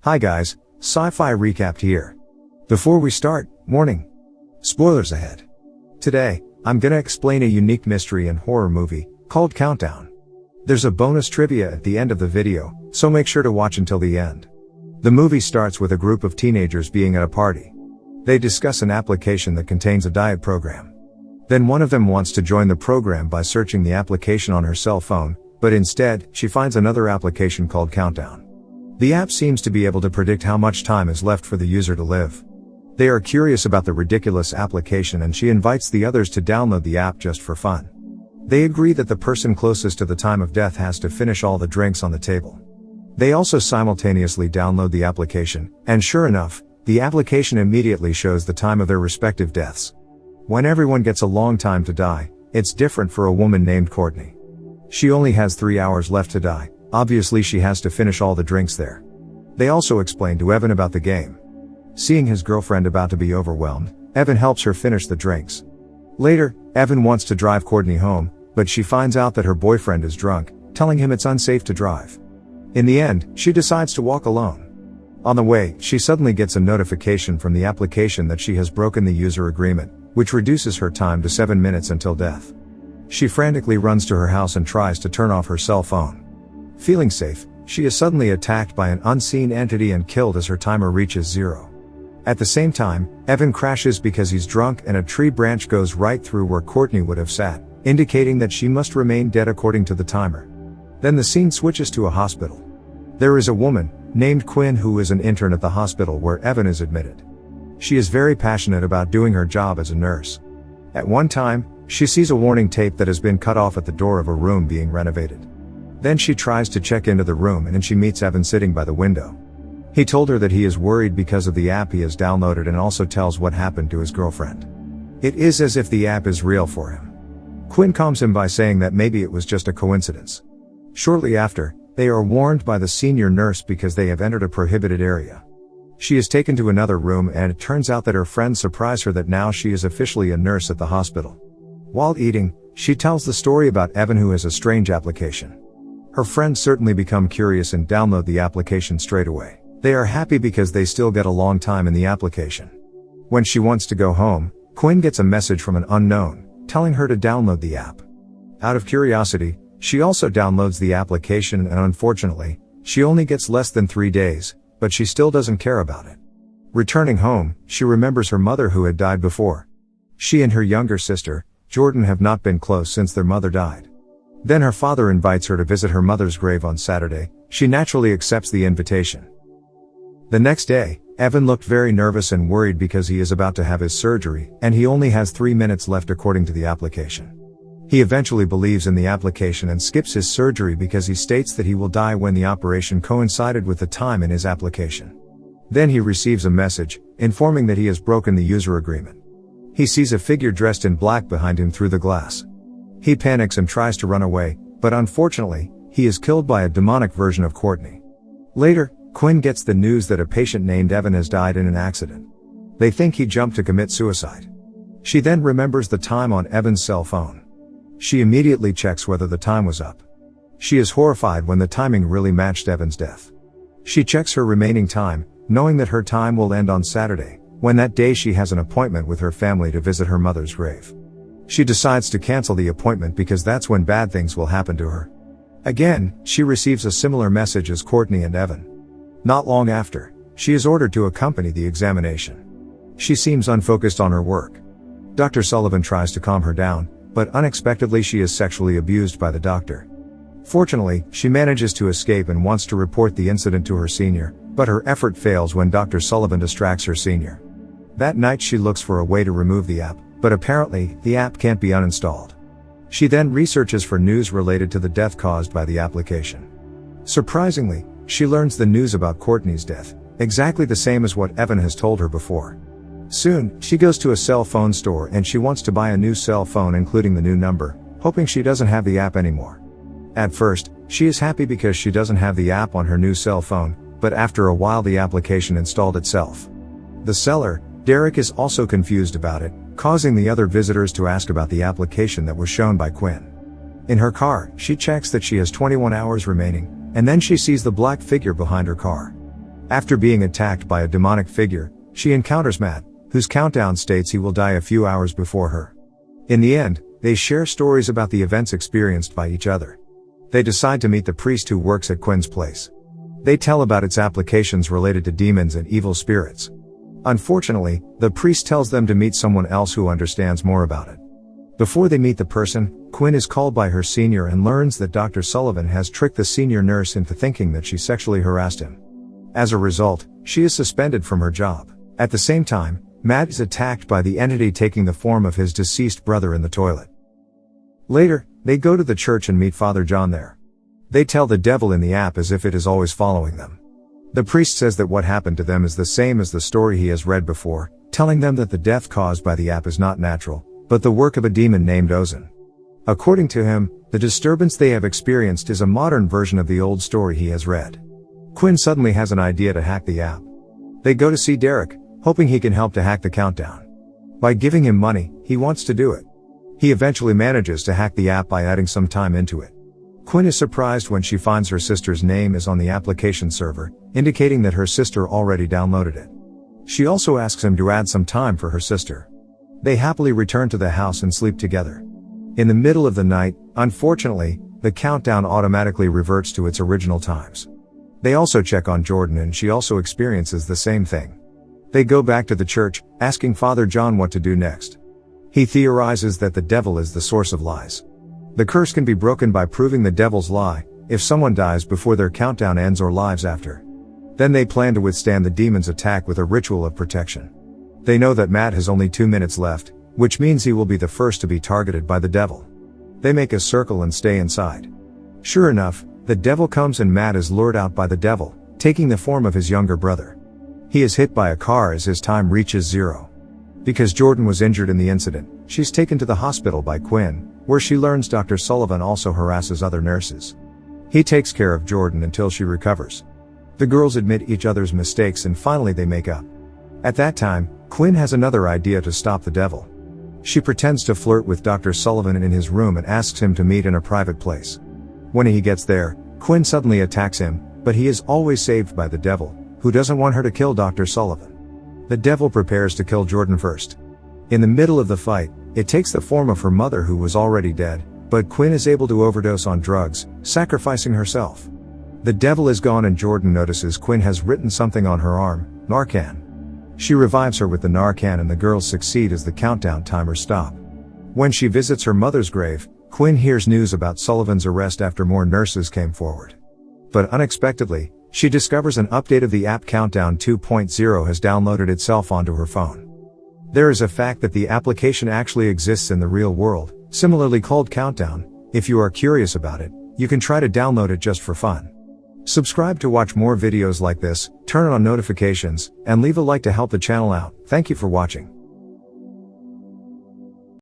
Hi guys, Sci-Fi Recapped here. Before we start, warning. Spoilers ahead. Today, I'm gonna explain a unique mystery and horror movie, called Countdown. There's a bonus trivia at the end of the video, so make sure to watch until the end. The movie starts with a group of teenagers being at a party. They discuss an application that contains a diet program. Then one of them wants to join the program by searching the application on her cell phone, but instead, she finds another application called Countdown. The app seems to be able to predict how much time is left for the user to live. They are curious about the ridiculous application and she invites the others to download the app just for fun. They agree that the person closest to the time of death has to finish all the drinks on the table. They also simultaneously download the application, and sure enough, the application immediately shows the time of their respective deaths. When everyone gets a long time to die, it's different for a woman named Courtney. She only has 3 hours left to die, obviously she has to finish all the drinks there. They also explain to Evan about the game. Seeing his girlfriend about to be overwhelmed, Evan helps her finish the drinks. Later, Evan wants to drive Courtney home, but she finds out that her boyfriend is drunk, telling him it's unsafe to drive. In the end, she decides to walk alone. On the way, she suddenly gets a notification from the application that she has broken the user agreement, which reduces her time to 7 minutes until death. She frantically runs to her house and tries to turn off her cell phone. Feeling safe, she is suddenly attacked by an unseen entity and killed as her timer reaches 0. At the same time, Evan crashes because he's drunk and a tree branch goes right through where Courtney would have sat, indicating that she must remain dead according to the timer. Then the scene switches to a hospital. There is a woman, named Quinn, who is an intern at the hospital where Evan is admitted. She is very passionate about doing her job as a nurse. At one time, she sees a warning tape that has been cut off at the door of a room being renovated. Then she tries to check into the room and she meets Evan sitting by the window. He told her that he is worried because of the app he has downloaded and also tells what happened to his girlfriend. It is as if the app is real for him. Quinn calms him by saying that maybe it was just a coincidence. Shortly after, they are warned by the senior nurse because they have entered a prohibited area. She is taken to another room and it turns out that her friends surprise her that now she is officially a nurse at the hospital. While eating, she tells the story about Evan, who has a strange application. Her friends certainly become curious and download the application straight away. They are happy because they still get a long time in the application. When she wants to go home, Quinn gets a message from an unknown, telling her to download the app. Out of curiosity, she also downloads the application and unfortunately, she only gets less than 3 days, but she still doesn't care about it. Returning home, she remembers her mother who had died before. She and her younger sister, Jordan, have not been close since their mother died. Then her father invites her to visit her mother's grave on Saturday. She naturally accepts the invitation. The next day, Evan looked very nervous and worried because he is about to have his surgery, and he only has 3 minutes left according to the application. He eventually believes in the application and skips his surgery because he states that he will die when the operation coincided with the time in his application. Then he receives a message, informing that he has broken the user agreement. He sees a figure dressed in black behind him through the glass. He panics and tries to run away, but unfortunately, he is killed by a demonic version of Courtney. Later, Quinn gets the news that a patient named Evan has died in an accident. They think he jumped to commit suicide. She then remembers the time on Evan's cell phone. She immediately checks whether the time was up. She is horrified when the timing really matched Evan's death. She checks her remaining time, knowing that her time will end on Saturday, when that day she has an appointment with her family to visit her mother's grave. She decides to cancel the appointment because that's when bad things will happen to her. Again, she receives a similar message as Courtney and Evan. Not long after, she is ordered to accompany the examination. She seems unfocused on her work. Dr. Sullivan tries to calm her down, but unexpectedly she is sexually abused by the doctor. Fortunately, she manages to escape and wants to report the incident to her senior, but her effort fails when Dr. Sullivan distracts her senior. That night she looks for a way to remove the app, but apparently, the app can't be uninstalled. She then researches for news related to the death caused by the application. Surprisingly, she learns the news about Courtney's death, exactly the same as what Evan has told her before. Soon, she goes to a cell phone store and she wants to buy a new cell phone including the new number, hoping she doesn't have the app anymore. At first, she is happy because she doesn't have the app on her new cell phone, but after a while the application installed itself. The seller, Derek, is also confused about it, causing the other visitors to ask about the application that was shown by Quinn. In her car, she checks that she has 21 hours remaining, and then she sees the black figure behind her car. After being attacked by a demonic figure, she encounters Matt, whose countdown states he will die a few hours before her. In the end, they share stories about the events experienced by each other. They decide to meet the priest who works at Quinn's place. They tell about its applications related to demons and evil spirits. Unfortunately, the priest tells them to meet someone else who understands more about it. Before they meet the person, Quinn is called by her senior and learns that Dr. Sullivan has tricked the senior nurse into thinking that she sexually harassed him. As a result, she is suspended from her job. At the same time, Matt is attacked by the entity taking the form of his deceased brother in the toilet. Later, they go to the church and meet Father John there. They tell the devil in the app as if it is always following them. The priest says that what happened to them is the same as the story he has read before, telling them that the death caused by the app is not natural, but the work of a demon named Ozan. According to him, the disturbance they have experienced is a modern version of the old story he has read. Quinn suddenly has an idea to hack the app. They go to see Derek, hoping he can help to hack the countdown. By giving him money, he wants to do it. He eventually manages to hack the app by adding some time into it. Quinn is surprised when she finds her sister's name is on the application server, indicating that her sister already downloaded it. She also asks him to add some time for her sister. They happily return to the house and sleep together. In the middle of the night, unfortunately, the countdown automatically reverts to its original times. They also check on Jordan and she also experiences the same thing. They go back to the church, asking Father John what to do next. He theorizes that the devil is the source of lies. The curse can be broken by proving the devil's lie, if someone dies before their countdown ends or lives after. Then they plan to withstand the demon's attack with a ritual of protection. They know that Matt has only 2 minutes left, which means he will be the first to be targeted by the devil. They make a circle and stay inside. Sure enough, the devil comes and Matt is lured out by the devil, taking the form of his younger brother. He is hit by a car as his time reaches 0. Because Jordan was injured in the incident, she's taken to the hospital by Quinn, where she learns Dr. Sullivan also harasses other nurses. He takes care of Jordan until she recovers. The girls admit each other's mistakes and finally they make up. At that time, Quinn has another idea to stop the devil. She pretends to flirt with Dr. Sullivan in his room and asks him to meet in a private place. When he gets there, Quinn suddenly attacks him, but he is always saved by the devil, who doesn't want her to kill Dr. Sullivan. The devil prepares to kill Jordan first. In the middle of the fight, it takes the form of her mother who was already dead, but Quinn is able to overdose on drugs, sacrificing herself. The devil is gone and Jordan notices Quinn has written something on her arm, Narcan. She revives her with the Narcan and the girls succeed as the countdown timers stop. When she visits her mother's grave, Quinn hears news about Sullivan's arrest after more nurses came forward. But unexpectedly, she discovers an update of the app Countdown 2.0 has downloaded itself onto her phone. There is a fact that the application actually exists in the real world, similarly called Countdown. If you are curious about it, you can try to download it just for fun. Subscribe to watch more videos like this, turn on notifications, and leave a like to help the channel out. Thank you for watching.